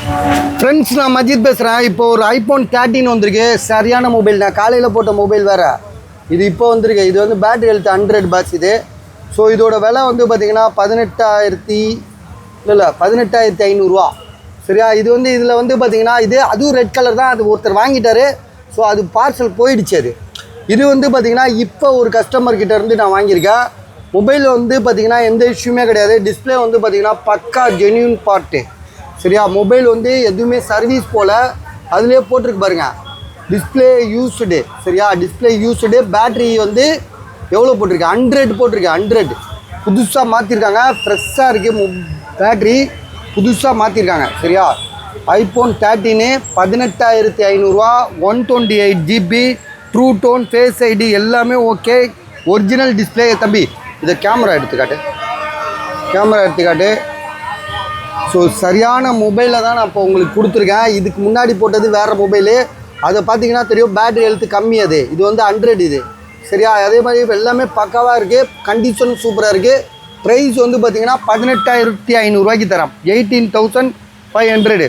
Friends, நான் மஜித் பேசுகிறேன். இப்போ ஒரு ஐஃபோன் 13 வந்திருக்கு. சரியான மொபைல். நான் காலையில் போட்ட மொபைல் வேறு, இது இப்போ வந்திருக்கு. இது வந்து பேட்டரி ஹெல்த் 100 பாட்ஸ் இது. ஸோ இதோட விலை வந்து பார்த்திங்கன்னா 18,500 சரியா. இது வந்து இதில் வந்து பார்த்திங்கன்னா அதுவும் ரெட் கலர் தான். அது ஒருத்தர் வாங்கிட்டார். ஸோ அது பார்சல் போயிடுச்சு. இது வந்து பார்த்திங்கன்னா இப்போ ஒரு கஸ்டமர்கிட்ட இருந்து நான் வாங்கியிருக்கேன். மொபைல் வந்து பார்த்திங்கன்னா எந்த இஷ்யூமே கிடையாது. டிஸ்பிளே வந்து பார்த்திங்கன்னா பக்கா ஜென்யூன் பார்ட்டு சரியா. மொபைல் வந்து எதுவுமே சர்வீஸ் போல் அதுலேயே போட்டிருக்கு பாருங்கள். டிஸ்பிளே யூஸ்டு சரியா. Display used. பேட்ரி வந்து எவ்வளோ போட்டிருக்கு? 100 போட்டிருக்கு. 100 புதுசாக மாற்றிருக்காங்க. ஃப்ரெஷ்ஷாக இருக்குது. பேட்ரி புதுசாக மாற்றிருக்காங்க சரியா. IPhone 13 18,500 128 GB true tone face ID எல்லாமே ஓகே. Original display. தம்பி இதை கேமரா எடுத்துக்காட்டு. ஸோ சரியான மொபைலில் தான் நான் இப்போ உங்களுக்கு கொடுத்துருக்கேன். இதுக்கு முன்னாடி போட்டது வேறு மொபைலு. அதை பார்த்தீங்கன்னா தெரியும், பேட்டரி ஹெல்த்து கம்மி. இது வந்து 100 இது சரியா. அதே மாதிரி எல்லாமே பக்காவாக இருக்குது. கண்டிஷனும் சூப்பராக இருக்குது. ப்ரைஸ் வந்து பார்த்திங்கன்னா 18,500 தரோம். 18,500